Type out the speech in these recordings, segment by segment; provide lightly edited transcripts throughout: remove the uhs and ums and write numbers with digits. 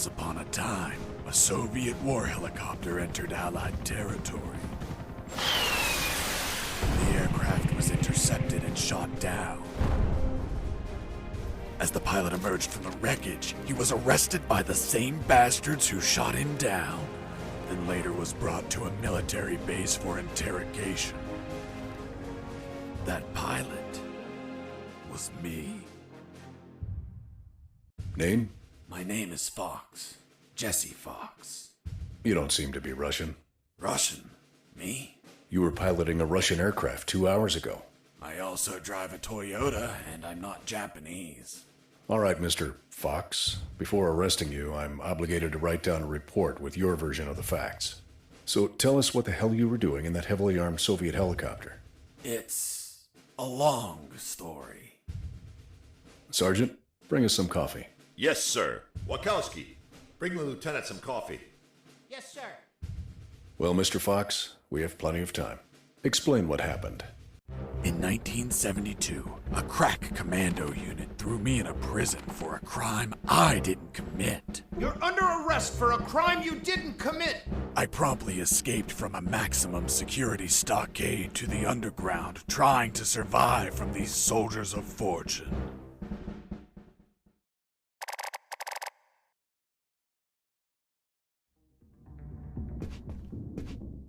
Once upon a time, a Soviet war helicopter entered Allied territory. The aircraft was intercepted and shot down. As the pilot emerged from the wreckage, he was arrested by the same bastards who shot him down, and later was brought to a military base for interrogation. That pilot was me. Name? My name is Fox. Jesse Fox. You don't seem to be Russian. Russian? Me? You were piloting a Russian aircraft 2 hours ago. I also drive a Toyota, and I'm not Japanese. All right, Mr. Fox. Before arresting you, I'm obligated to write down a report with your version of the facts. So tell us what the hell you were doing in that heavily armed Soviet helicopter. It's a long story. Sergeant, bring us some coffee. Yes, sir. Wachowski, bring the lieutenant some coffee. Yes, sir. Well, Mr. Fox, we have plenty of time. Explain what happened. In 1972, a crack commando unit threw me in a prison for a crime I didn't commit. You're under arrest for a crime you didn't commit. I promptly escaped from a maximum security stockade to the underground, trying to survive from these soldiers of fortune.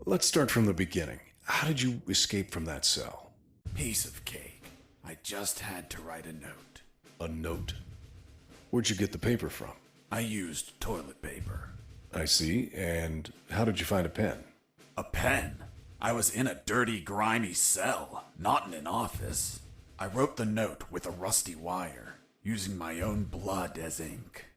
Let's start from the beginning. How did you escape from that cell? Piece of cake. I just had to write a note. A note? Where'd you get the paper from? I used toilet paper. I see. And how did you find a pen? A pen? I was in a dirty, grimy cell, not in an office. I wrote the note with a rusty wire, using my own blood as ink.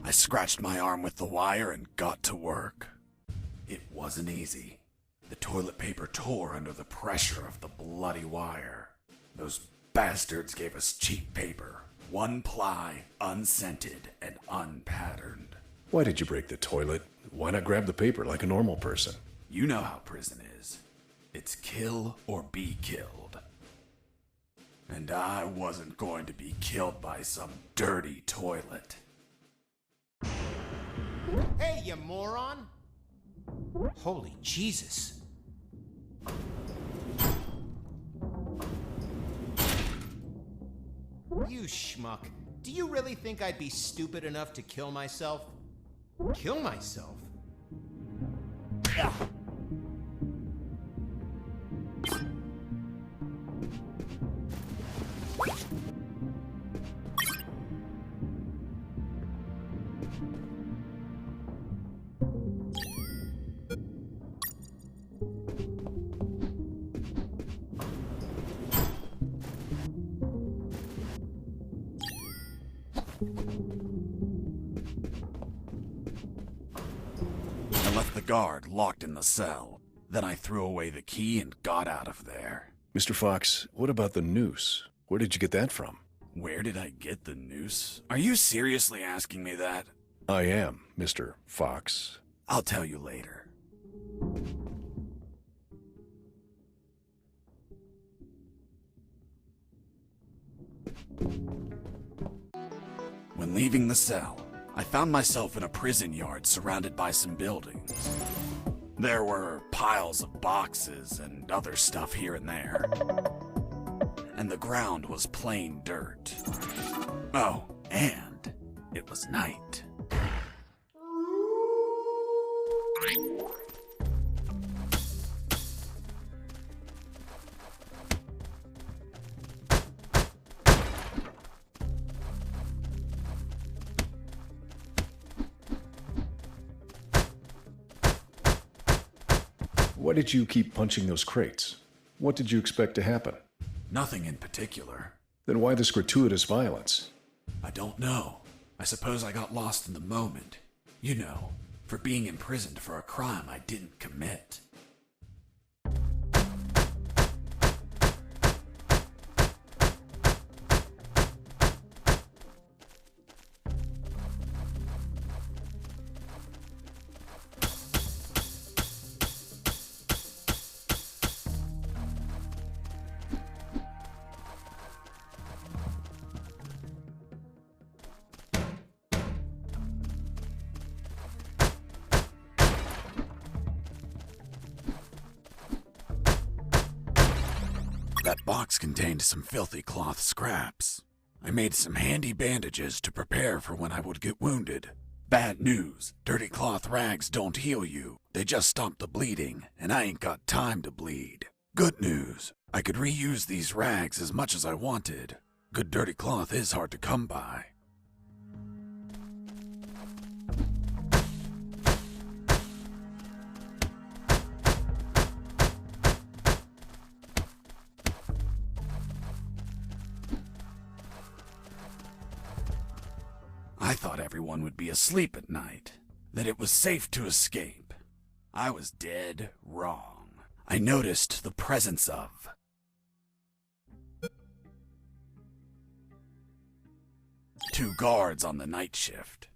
I scratched my arm with the wire and got to work. It wasn't easy. The toilet paper tore under the pressure of the bloody wire. Those bastards gave us cheap paper. One ply, unscented, and unpatterned. Why did you break the toilet? Why not grab the paper like a normal person? You know how prison is. It's kill or be killed. And I wasn't going to be killed by some dirty toilet. Hey, you moron! Holy Jesus. You schmuck. Do you really think I'd be stupid enough to kill myself? Kill myself? Ugh. I left the guard locked in the cell. Then I threw away the key and got out of there. Mr. Fox, what about the noose? Where did you get that from? Where did I get the noose? Are you seriously asking me that? I am, Mr. Fox. I'll tell you later. When leaving the cell, I found myself in a prison yard surrounded by some buildings. There were piles of boxes and other stuff here and there. And the ground was plain dirt. Oh, and it was night. Why did you keep punching those crates? What did you expect to happen? Nothing in particular. Then why this gratuitous violence? I don't know. I suppose I got lost in the moment. You know, for being imprisoned for a crime I didn't commit. That box contained some filthy cloth scraps. I made some handy bandages to prepare for when I would get wounded. Bad news, dirty cloth rags don't heal you. They just stop the bleeding, and I ain't got time to bleed. Good news, I could reuse these rags as much as I wanted. Good dirty cloth is hard to come by. I thought everyone would be asleep at night, that it was safe to escape. I was dead wrong. I noticed the presence of two guards on the night shift.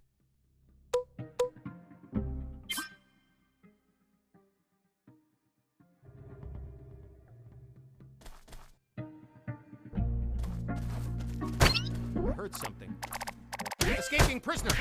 I heard something. Escaping prisoner!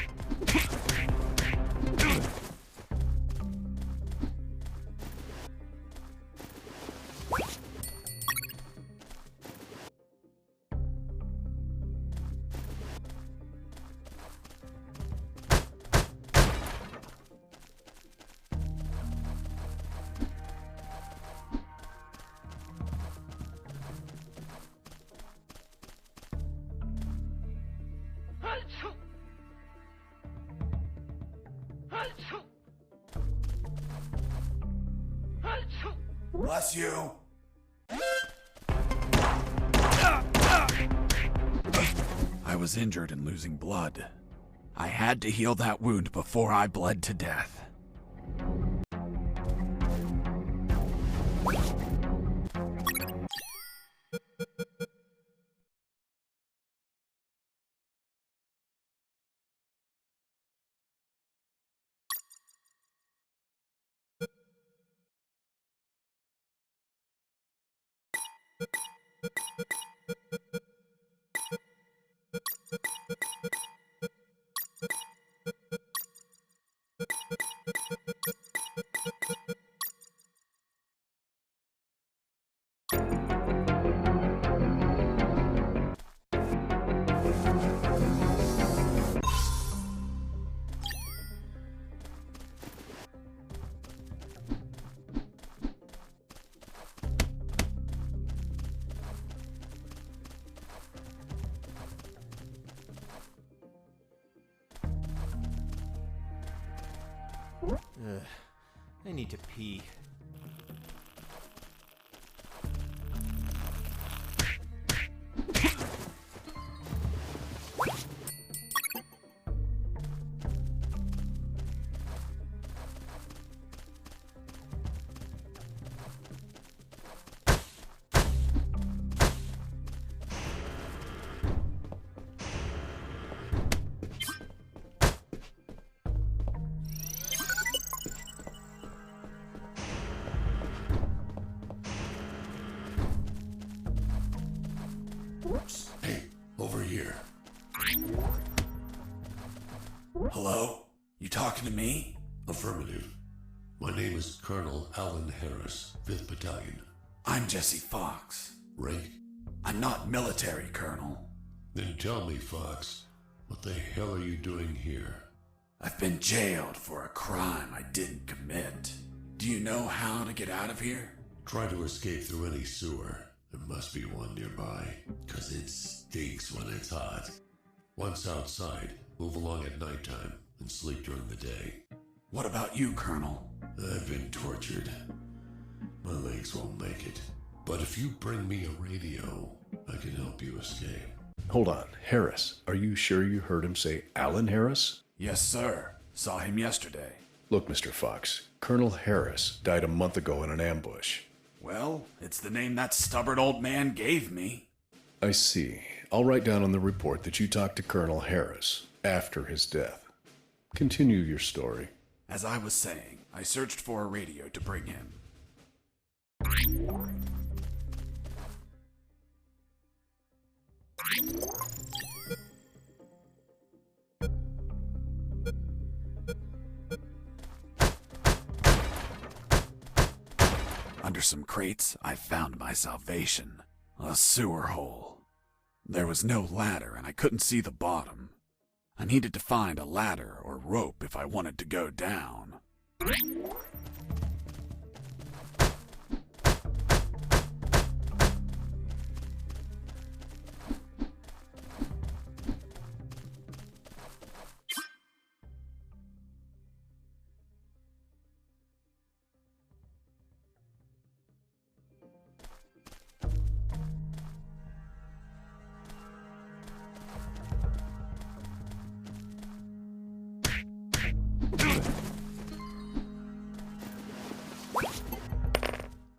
Bless you. I was injured and losing blood. I had to heal that wound before I bled to death. I need to pee. Hey, over here. Hello? You talking to me? Affirmative. My name is Colonel Alan Harris, 5th Battalion. I'm Jesse Fox. Rank? I'm not military, Colonel. Then tell me, Fox, what the hell are you doing here? I've been jailed for a crime I didn't commit. Do you know how to get out of here? Try to escape through any sewer. There must be one nearby, 'cause it stinks when it's hot. Once outside, move along at nighttime and sleep during the day. What about you, Colonel? I've been tortured. My legs won't make it. But if you bring me a radio, I can help you escape. Hold on, Harris. Are you sure you heard him say Alan Harris? Yes, sir. Saw him yesterday. Look, Mr. Fox, Colonel Harris died a month ago in an ambush. Well, it's the name that stubborn old man gave me. I see. I'll write down on the report that you talked to Colonel Harris after his death. Continue your story. As I was saying, I searched for a radio to bring him. Under some crates, I found my salvation. A sewer hole. There was no ladder and I couldn't see the bottom. I needed to find a ladder or rope if I wanted to go down.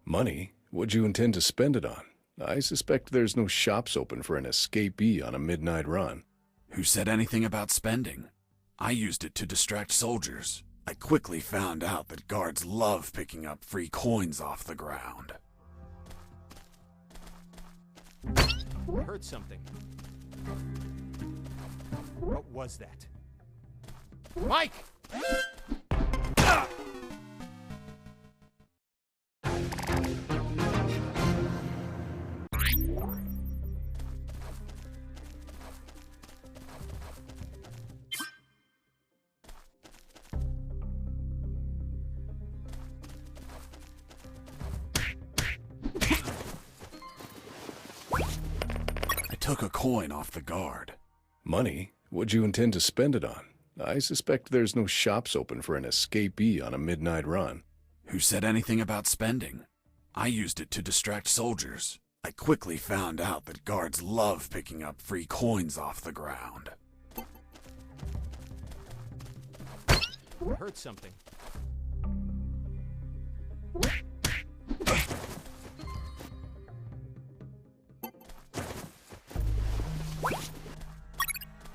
Money? What'd you intend to spend it on? I suspect there's no shops open for an escapee on a midnight run. Who said anything about spending? I used it to distract soldiers. I quickly found out that guards love picking up free coins off the ground. I heard something. What was that? Mike! I took a coin off the guard. Money? What'd you intend to spend it on? I suspect there's no shops open for an escapee on a midnight run. Who said anything about spending? I used it to distract soldiers. I quickly found out that guards love picking up free coins off the ground. I heard something.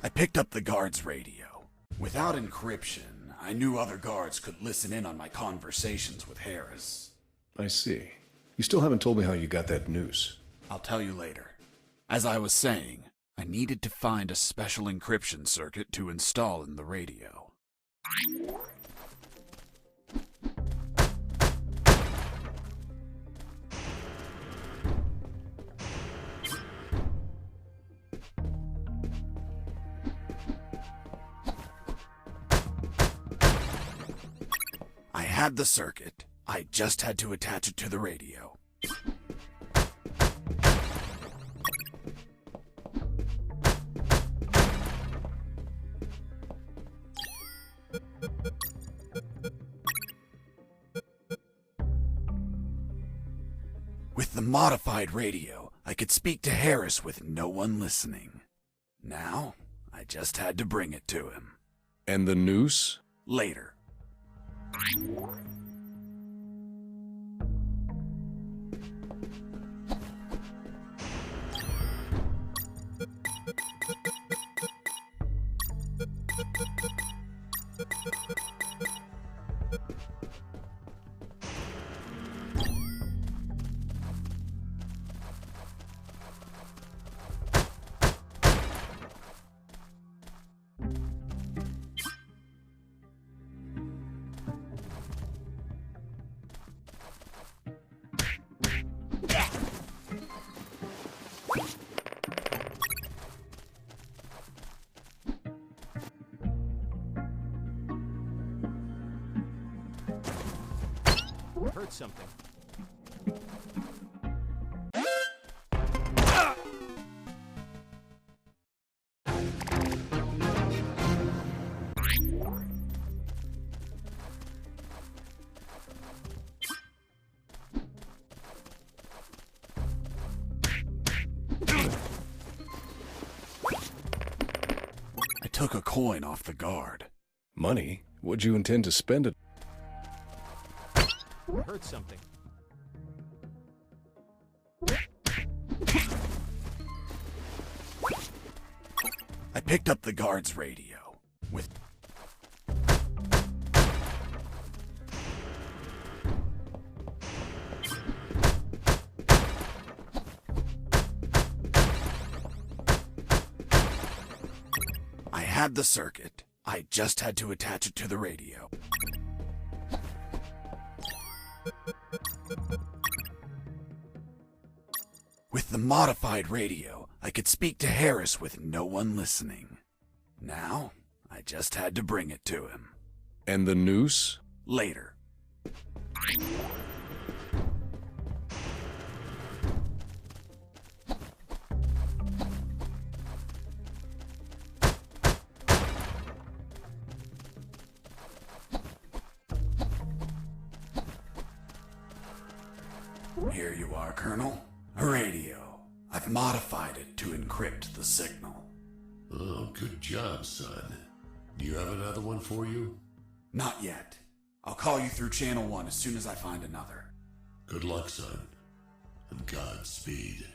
I picked up the guard's radio. Without encryption, I knew other guards could listen in on my conversations with Harris. I see. You still haven't told me how you got that noose. I'll tell you later. As I was saying, I needed to find a special encryption circuit to install in the radio. I had the circuit. I just had to attach it to the radio. With the modified radio, I could speak to Harris with no one listening. Now, I just had to bring it to him. And the noose? Later. I heard something. I took a coin off the guard. Money? What'd you intend to spend it? I heard something. I picked up the guard's radio. With I had the circuit. I just had to attach it to the radio. With the modified radio, I could speak to Harris with no one listening. Now, I just had to bring it to him. And the noose? Later. Here you are, Colonel. A radio. I've modified it to encrypt the signal. Oh, good job, son. Do you have another one for you? Not yet. I'll call you through Channel 1 as soon as I find another. Good luck, son. And Godspeed.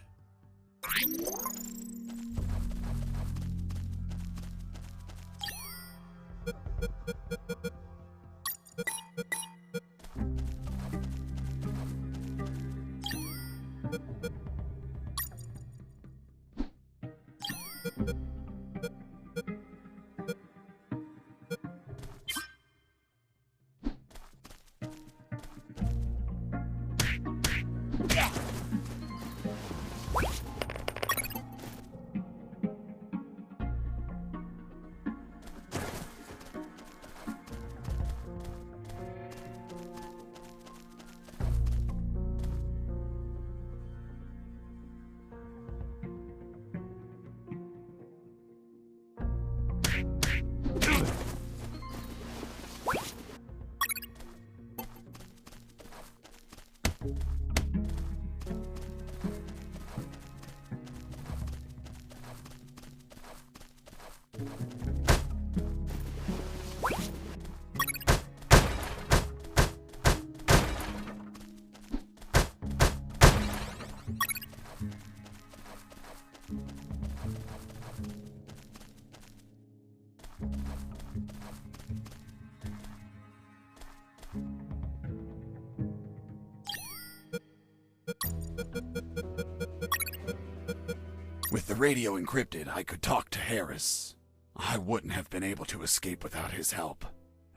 With the radio encrypted, I could talk to Harris. I wouldn't have been able to escape without his help.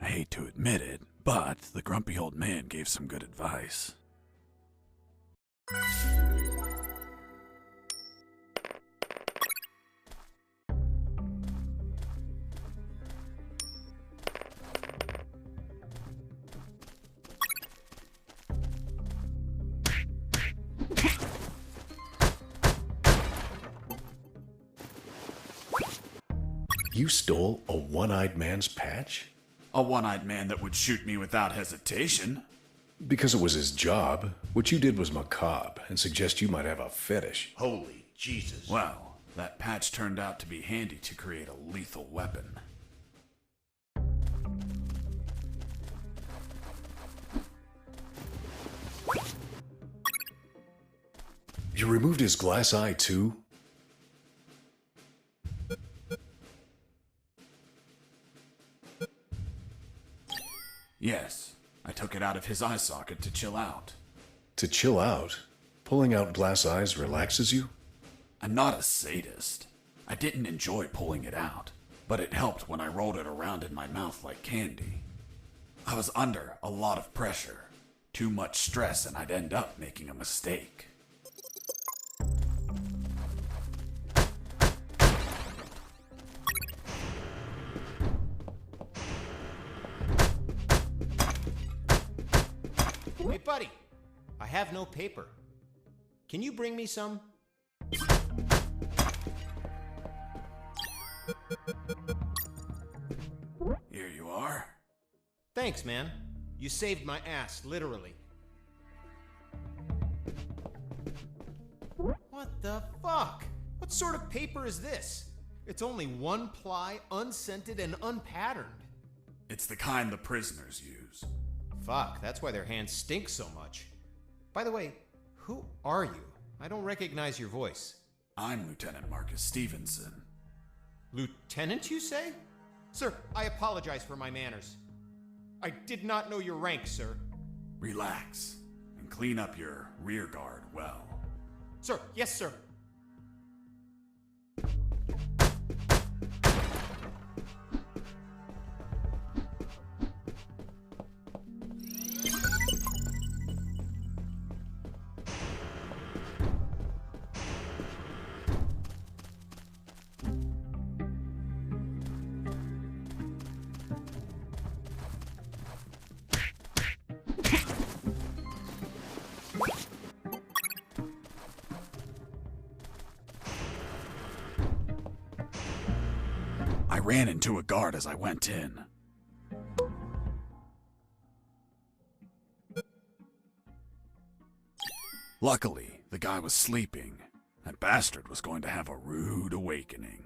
I hate to admit it, but the grumpy old man gave some good advice. You stole a one-eyed man's patch? A one-eyed man that would shoot me without hesitation. Because it was his job. What you did was macabre and suggest you might have a fetish. Holy Jesus. Well, that patch turned out to be handy to create a lethal weapon. You removed his glass eye too? Yes, I took it out of his eye socket to chill out. To chill out? Pulling out glass eyes relaxes you? I'm not a sadist. I didn't enjoy pulling it out, but it helped when I rolled it around in my mouth like candy. I was under a lot of pressure. Too much stress and I'd end up making a mistake. Hey, buddy. I have no paper. Can you bring me some? Here you are. Thanks, man. You saved my ass, literally. What the fuck? What sort of paper is this? It's only one ply, unscented, and unpatterned. It's the kind the prisoners use. Fuck, that's why their hands stink so much. By the way, who are you? I don't recognize your voice. I'm Lieutenant Marcus Stevenson. Lieutenant, you say? Sir, I apologize for my manners. I did not know your rank, sir. Relax and clean up your rear guard well. Sir, yes, sir. I ran into a guard as I went in. Luckily, the guy was sleeping. That bastard was going to have a rude awakening.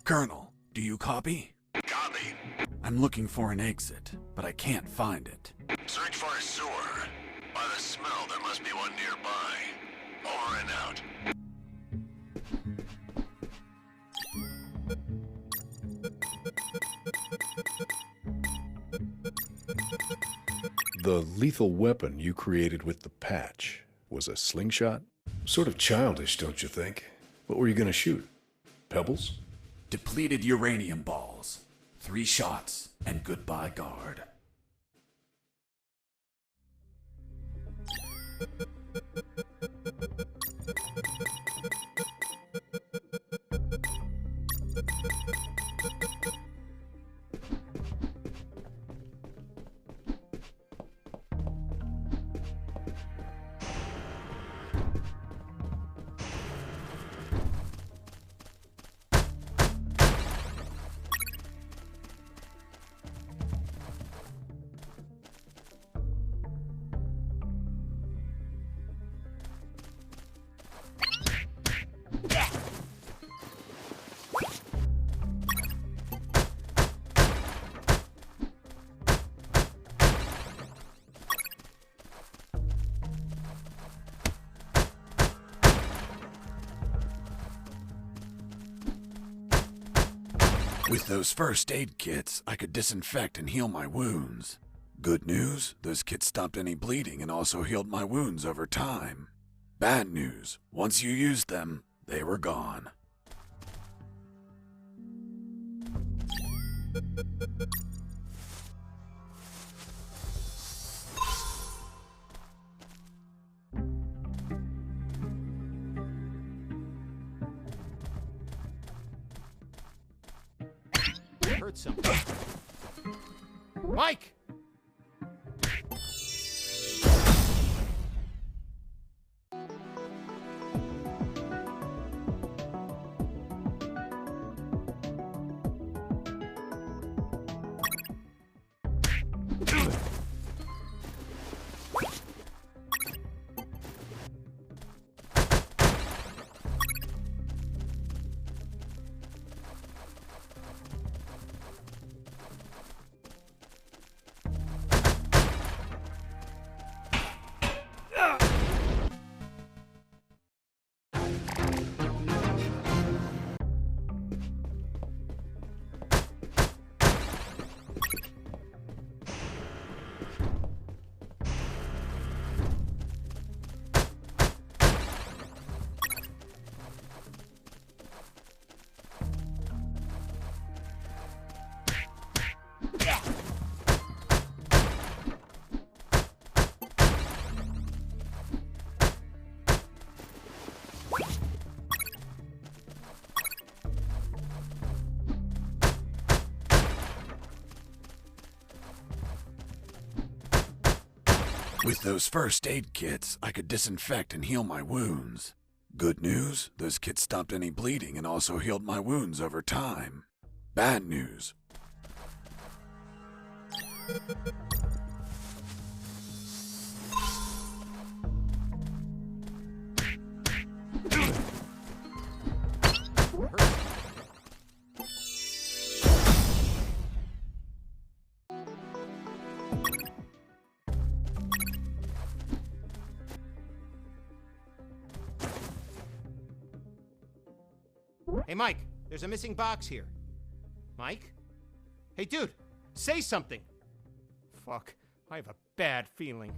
Colonel, do you copy? Copy. I'm looking for an exit, but I can't find it. Search for a sewer. By the smell, there must be one nearby. Over and out. The lethal weapon you created with the patch was a slingshot? Sort of childish, don't you think? What were you gonna shoot? Pebbles? Depleted uranium balls. 3 shots, and goodbye, guard. With those first aid kits, I could disinfect and heal my wounds. Good news, those kits stopped any bleeding and also healed my wounds over time. Bad news, once you used them, they were gone. Heard something. Mike! With those first aid kits, I could disinfect and heal my wounds. Good news, those kits stopped any bleeding and also healed my wounds over time. Bad news. Hey, Mike, there's a missing box here. Mike? Hey, dude, say something. Fuck, I have a bad feeling.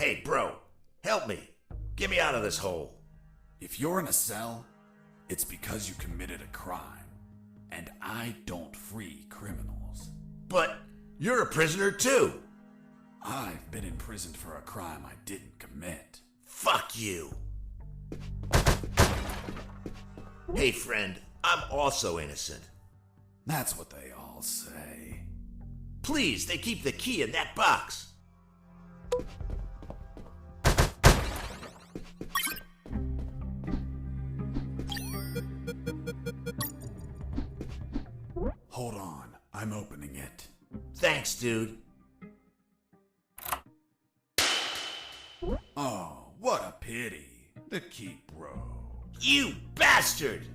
Hey, bro, help me. Get me out of this hole. If you're in a cell, it's because you committed a crime. And I don't free criminals. But you're a prisoner too. I've been imprisoned for a crime I didn't commit. Fuck you. Hey, friend, I'm also innocent. That's what they all say. Please, they keep the key in that box. Hold on, I'm opening it. Thanks, dude. Oh, what a pity. The key broke. You bastard!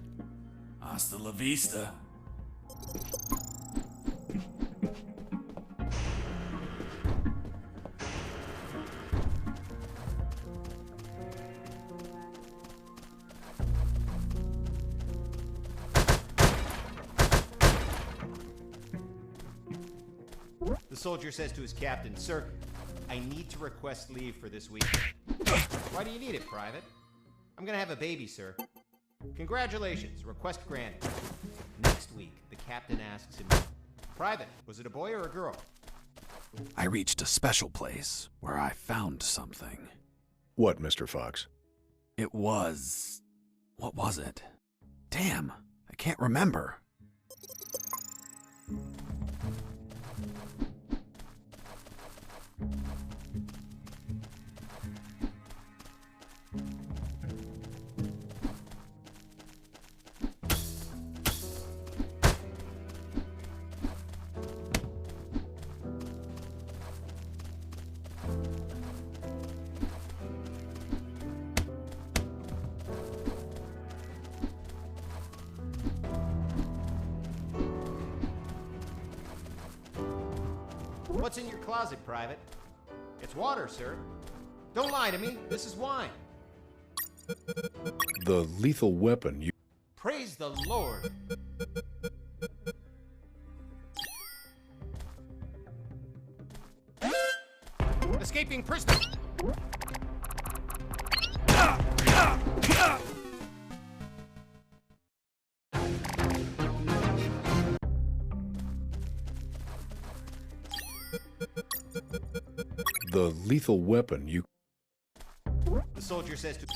Hasta la vista. The soldier says to his captain, "Sir, I need to request leave for this week." "Why do you need it, Private?" "I'm gonna have a baby, sir." "Congratulations, request granted." Next week, the captain asks him, "Private, was it a boy or a girl?" I reached a special place where I found something. What, Mr. Fox? It was... what was it? Damn, I can't remember. "What's in your closet, Private?" "It's water, sir." "Don't lie to me, this is wine." The lethal weapon you... "Praise the Lord." "Escaping prisoner." The lethal weapon you... The soldier says to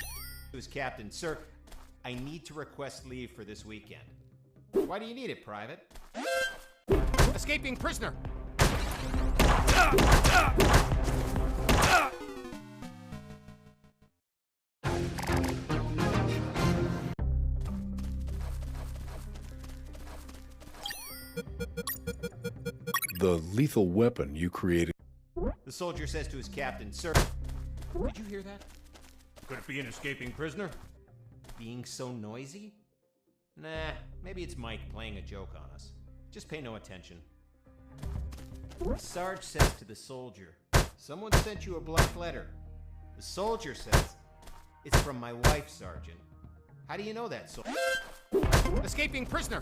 his captain, "Sir, I need to request leave for this weekend." "Why do you need it, Private?" "Escaping prisoner." The lethal weapon you created... The soldier says to his captain, "Sir, did you hear that? Could it be an escaping prisoner? Being so noisy? Nah, maybe it's Mike playing a joke on us. Just pay no attention." The Sarge says to the soldier, "Someone sent you a blank letter." The soldier says, "It's from my wife, Sergeant." "How do you know that, soldier?" "Escaping prisoner."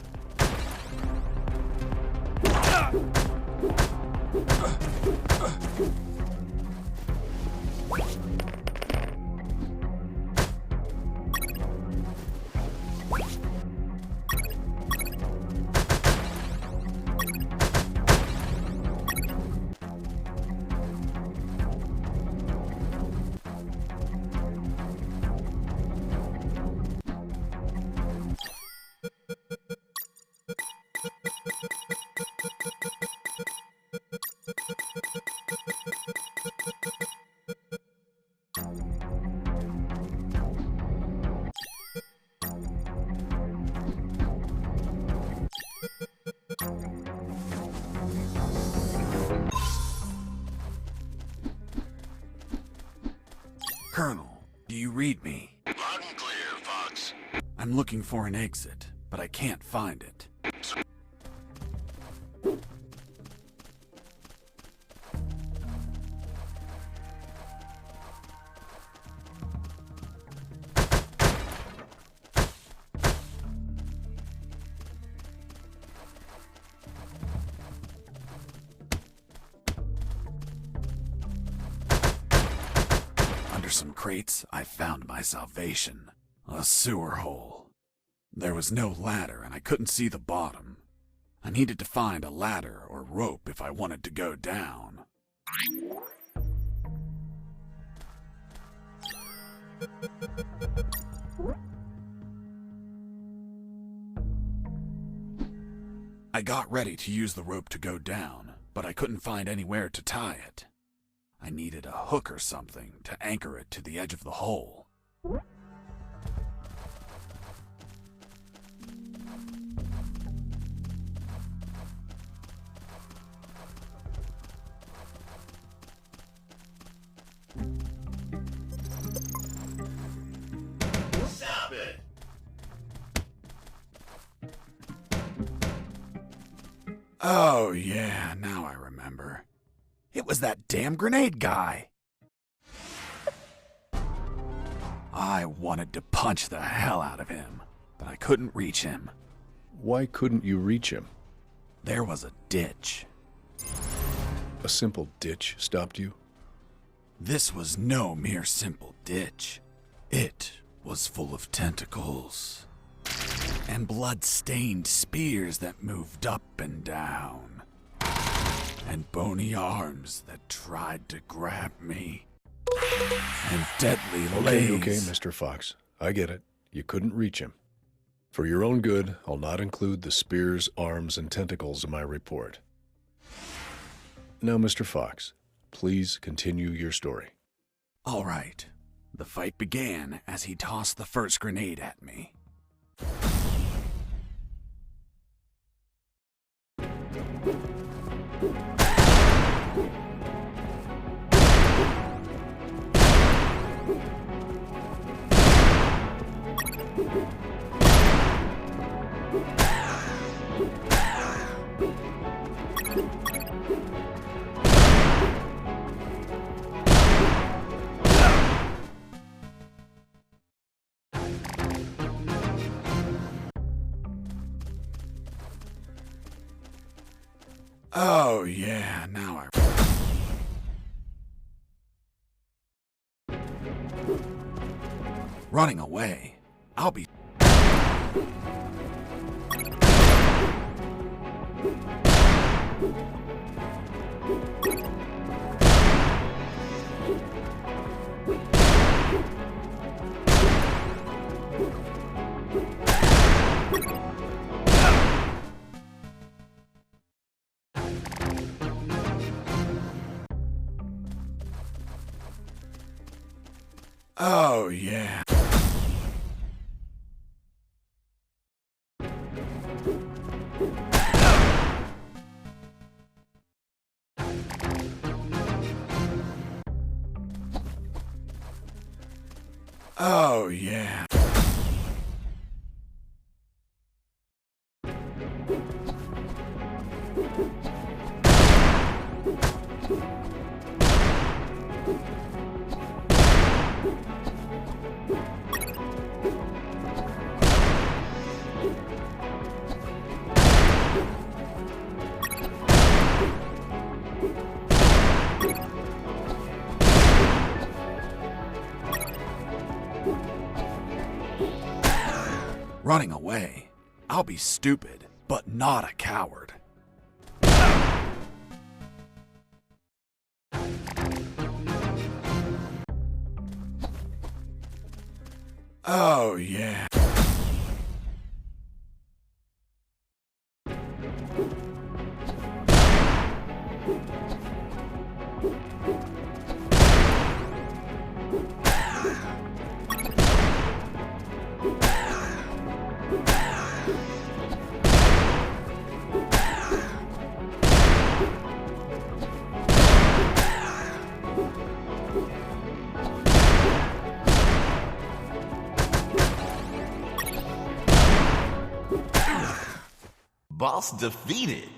Colonel, do you read me? Loud and clear, Fox. I'm looking for an exit, but I can't find it. some crates, I found my salvation. A sewer hole. There was no ladder and I couldn't see the bottom. I needed to find a ladder or rope if I wanted to go down. I got ready to use the rope to go down, but I couldn't find anywhere to tie it. I needed a hook or something to anchor it to the edge of the hole. Stop it! Oh yeah, now I remember. It was that damn grenade guy. I wanted to punch the hell out of him, but I couldn't reach him. Why couldn't you reach him? There was a ditch. A simple ditch stopped you? This was no mere simple ditch. It was full of tentacles and blood-stained spears that moved up and down, and bony arms that tried to grab me, and deadly lays. Okay, Mr. Fox. I get it. You couldn't reach him. For your own good, I'll not include the spears, arms, and tentacles in my report. Now, Mr. Fox, please continue your story. All right. The fight began as he tossed the first grenade at me. Oh, yeah, now I... Running away. I'll be... Oh, yeah. Oh, yeah. Running away. I'll be stupid, but not a coward. Oh, yeah. Boss defeated.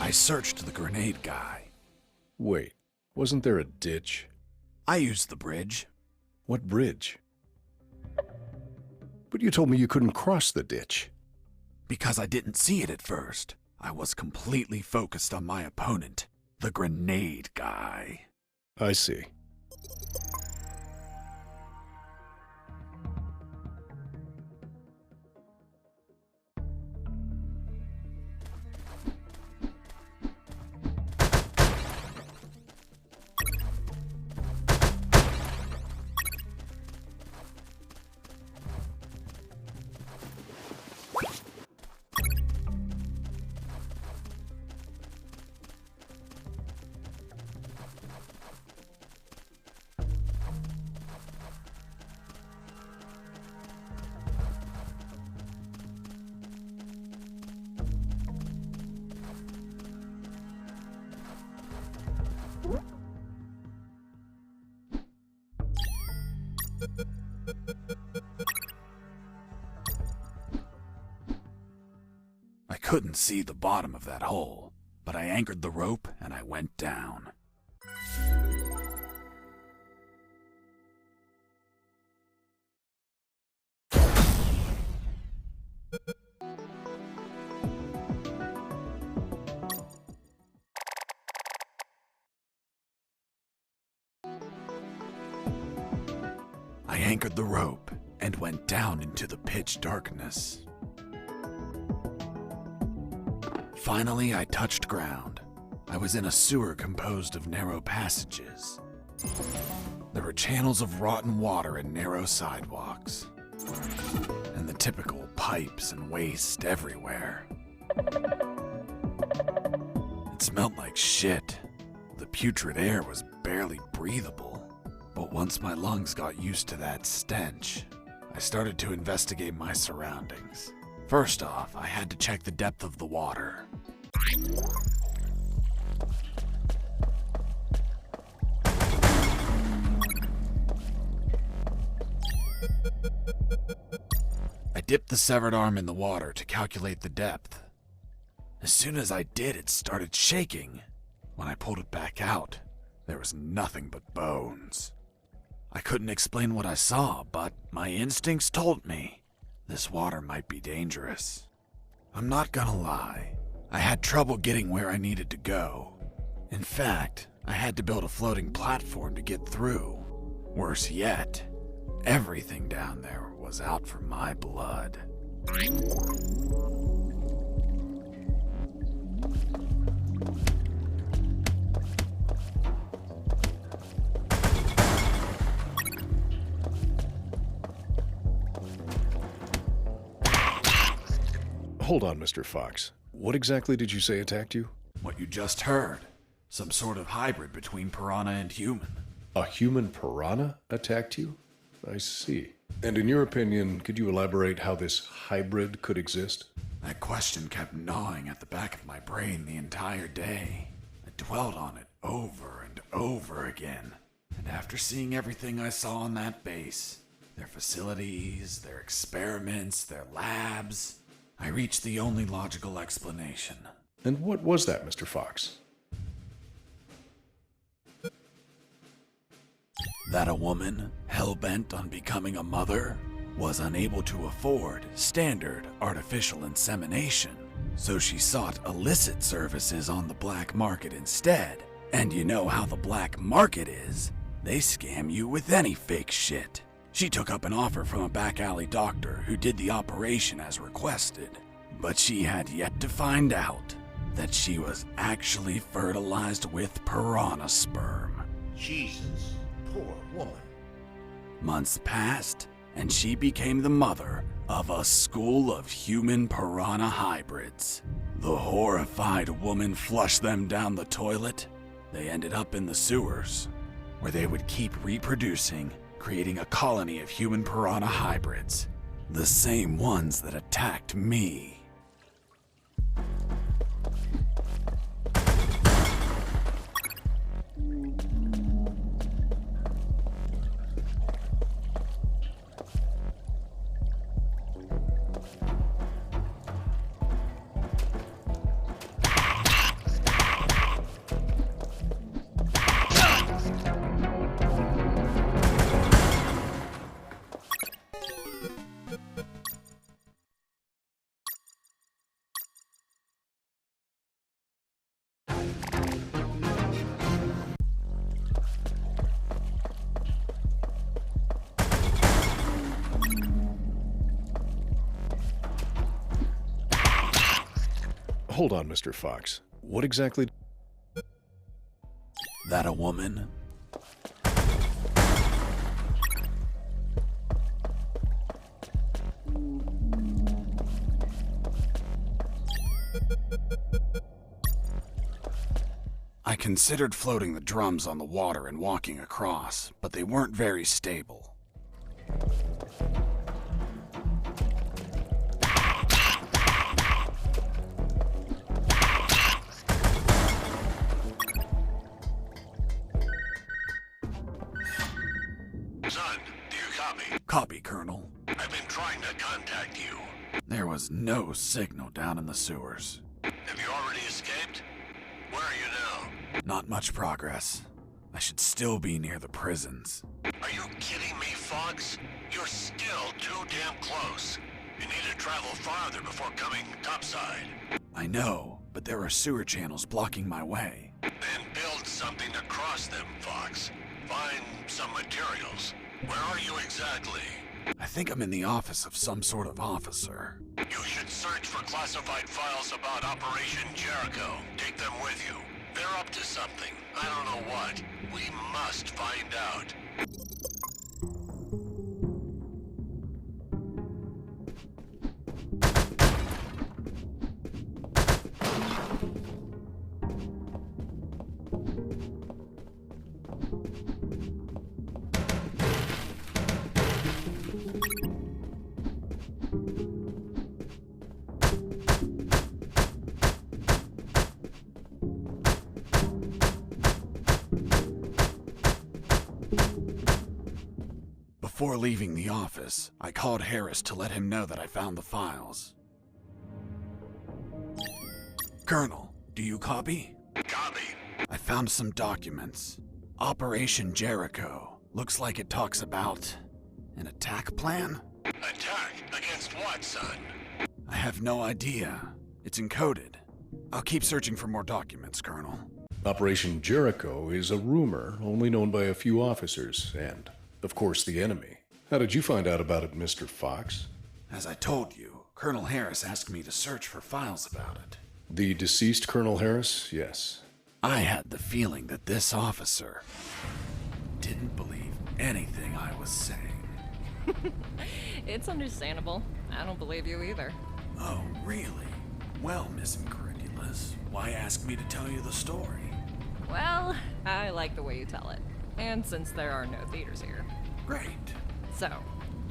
I searched the grenade guy. Wait, wasn't there a ditch? I used the bridge. What bridge? But you told me you couldn't cross the ditch. Because I didn't see it at first. I was completely focused on my opponent. The grenade guy. I see. I couldn't see the bottom of that hole, but I anchored the rope and I went down. I anchored the rope and went down into the pitch darkness. Finally, I touched ground. I was in a sewer composed of narrow passages. There were channels of rotten water and narrow sidewalks, and the typical pipes and waste everywhere. It smelled like shit. The putrid air was barely breathable. But once my lungs got used to that stench, I started to investigate my surroundings. First off, I had to check the depth of the water. I dipped the severed arm in the water to calculate the depth. As soon as I did, it started shaking. When I pulled it back out, there was nothing but bones. I couldn't explain what I saw, but my instincts told me this water might be dangerous. I'm not gonna lie, I had trouble getting where I needed to go. In fact, I had to build a floating platform to get through. Worse yet, everything down there was out for my blood. Hold on, Mr. Fox. What exactly did you say attacked you? What you just heard. Some sort of hybrid between piranha and human. A human piranha attacked you? I see. And in your opinion, could you elaborate how this hybrid could exist? That question kept gnawing at the back of my brain the entire day. I dwelled on it over and over again. And after seeing everything I saw on that base, their facilities, their experiments, their labs, I reached the only logical explanation. And what was that, Mr. Fox? That a woman, hell-bent on becoming a mother, was unable to afford standard artificial insemination, so she sought illicit services on the black market instead. And you know how the black market is. They scam you with any fake shit. She took up an offer from a back alley doctor who did the operation as requested, but she had yet to find out that she was actually fertilized with piranha sperm. Jesus, poor woman. Months passed, and she became the mother of a school of human piranha hybrids. The horrified woman flushed them down the toilet. They ended up in the sewers, where they would keep reproducing, creating a colony of human piranha hybrids. The same ones that attacked me. hold on, Mr. Fox. What exactly... That a woman? I considered floating the drums on the water and walking across, but they weren't very stable. Son, do you copy? Copy, Colonel. I've been trying to contact you. There was no signal down in the sewers. Have you already escaped? Where are you now? Not much progress. I should still be near the prisons. Are you kidding me, Fox? You're still too damn close. You need to travel farther before coming topside. I know, but there are sewer channels blocking my way. Then build something to cross them, Fox. Find some materials. Where are you exactly? I think I'm in the office of some sort of officer. You should search for classified files about Operation Jericho. Take them with you. They're up to something. I don't know what. We must find out. Before leaving the office, I called Harris to let him know that I found the files. Colonel, do you copy? Copy. I found some documents. Operation Jericho. Looks like it talks about an attack plan? Attack? Against what, son? I have no idea. It's encoded. I'll keep searching for more documents, Colonel. Operation Jericho is a rumor only known by a few officers and, of course, the enemy. How did you find out about it, Mr. Fox? As I told you, Colonel Harris asked me to search for files about it. The deceased Colonel Harris? Yes. I had the feeling that this officer didn't believe anything I was saying. It's understandable. I don't believe you either. Oh, really? Well, Miss Incredulous, why ask me to tell you the story? Well, I like the way you tell it. And since there are no theaters here. Great. So,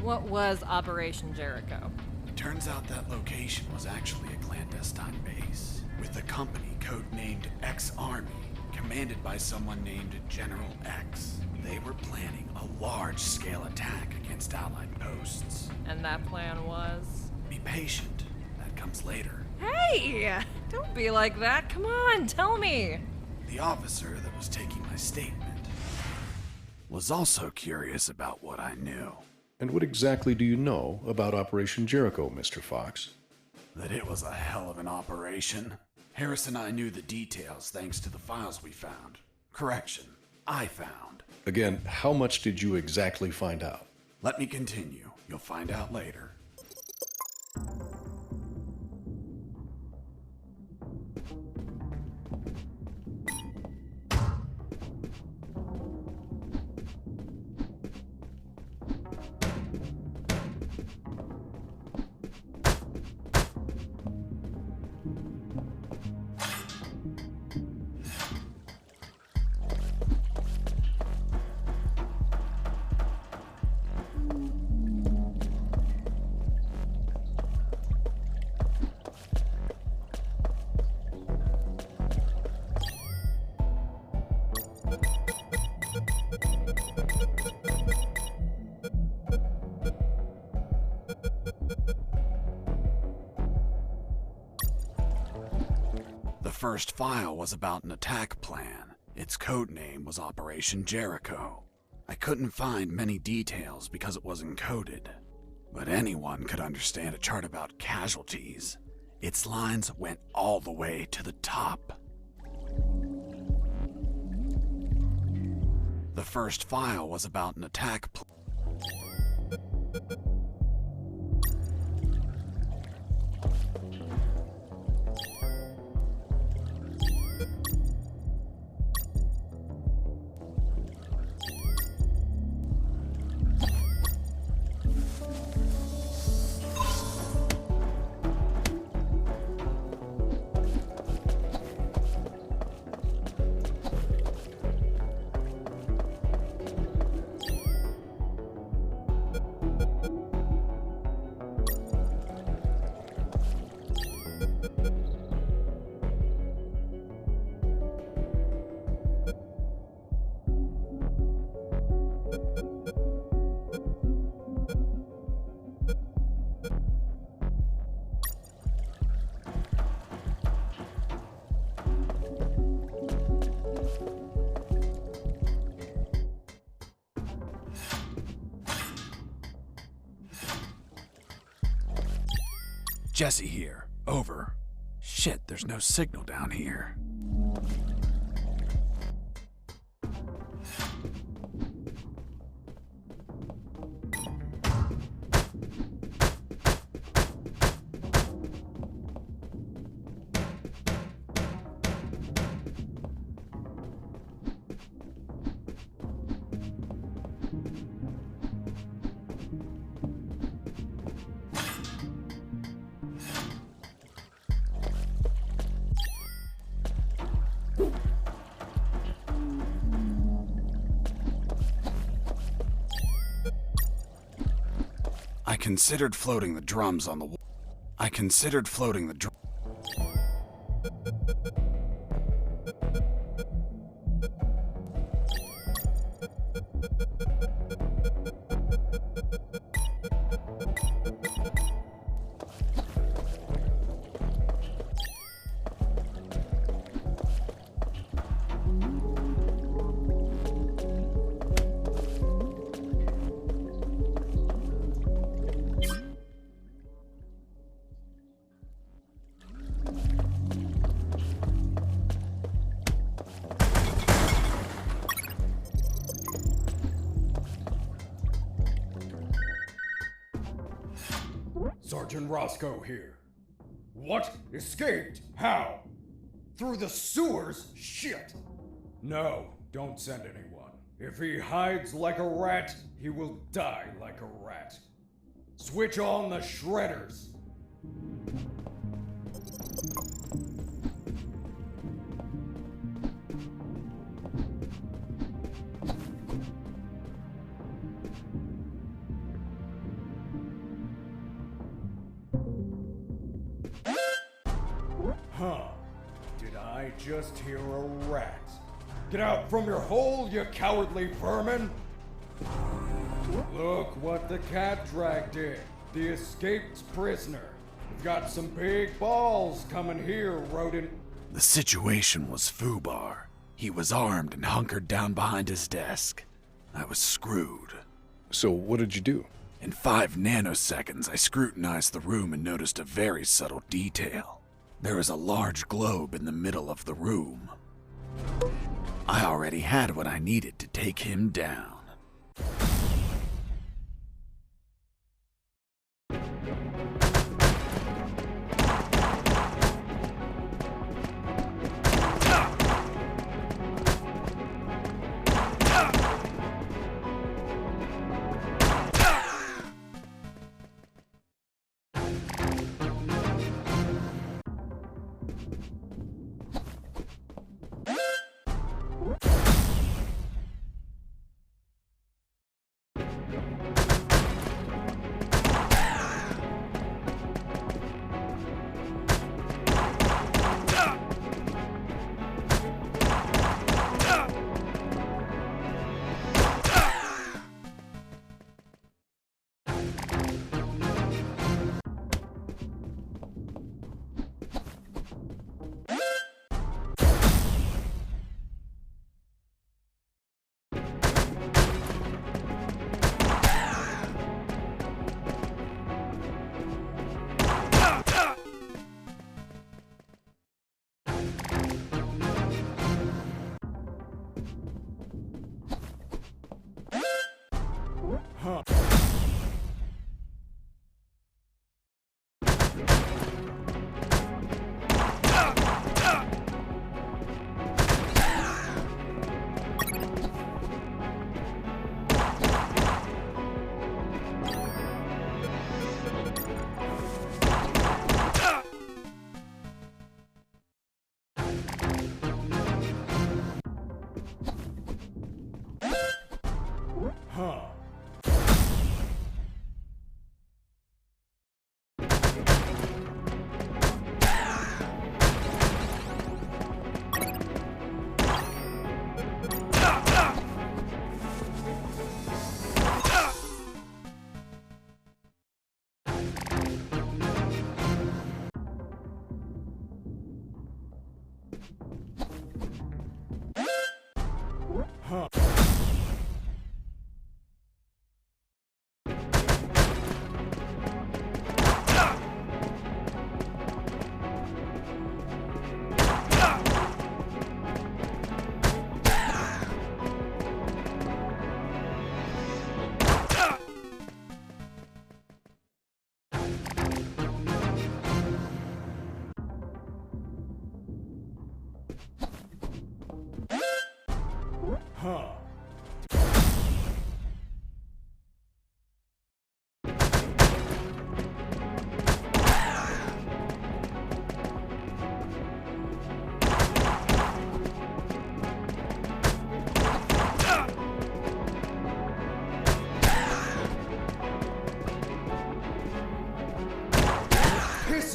what was Operation Jericho? Turns out that location was actually a clandestine base, with a company codenamed X-Army, commanded by someone named General X. They were planning a large-scale attack against Allied posts. And that plan was? Be patient. That comes later. Hey! Don't be like that. Come on, tell me. The officer that was taking my statement was also curious about what I knew. And what exactly do you know about Operation Jericho, Mr. Fox? That it was a hell of an operation. Harris and I knew the details thanks to the files we found. Correction, I found. Again, how much did you exactly find out? Let me continue. You'll find out later. The first file was about an attack plan. Its code name was Operation Jericho. I couldn't find many details because it was encoded, but anyone could understand a chart about casualties. Its lines went all the way to the top. The first file was about an attack plan. Jesse here. Over. Shit, there's no signal down here. I considered floating the drums on the wall. I considered floating the drum. Sergeant Roscoe here. What? Escaped? How? Through the sewers? Shit! No, don't send anyone. If he hides like a rat, he will die like a rat. Switch on the shredders. Huh. Did I just hear a rat? Get out from your hole, you cowardly vermin! Look what the cat dragged in. The escaped prisoner. We've got some big balls coming here, rodent. The situation was foobar. He was armed and hunkered down behind his desk. I was screwed. So what did you do? In 5 nanoseconds, I scrutinized the room and noticed a very subtle detail. There was a large globe in the middle of the room. I already had what I needed to take him down.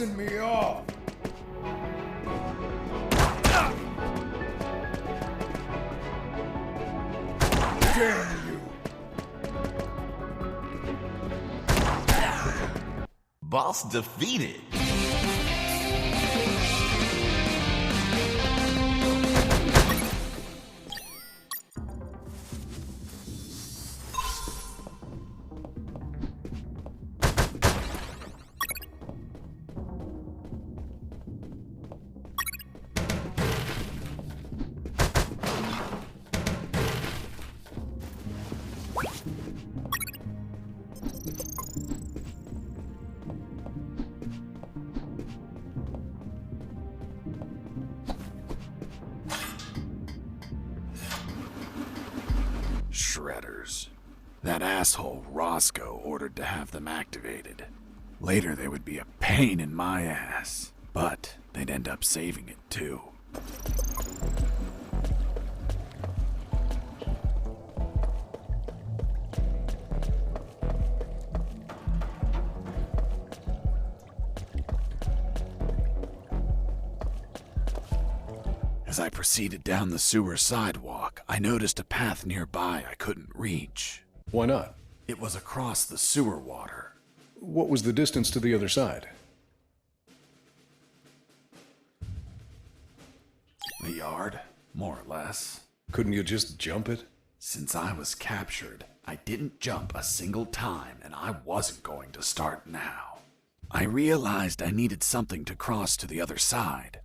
pissing me off. Damn you. Boss defeated. Shredders. That asshole Roscoe ordered to have them activated. Later they would be a pain in my ass, but they'd end up saving it too. As I proceeded down the sewer sidewalk, I noticed a path nearby I couldn't reach. Why not? It was across the sewer water. What was the distance to the other side? A yard, more or less. Couldn't you just jump it? Since I was captured, I didn't jump a single time, and I wasn't going to start now. I realized I needed something to cross to the other side.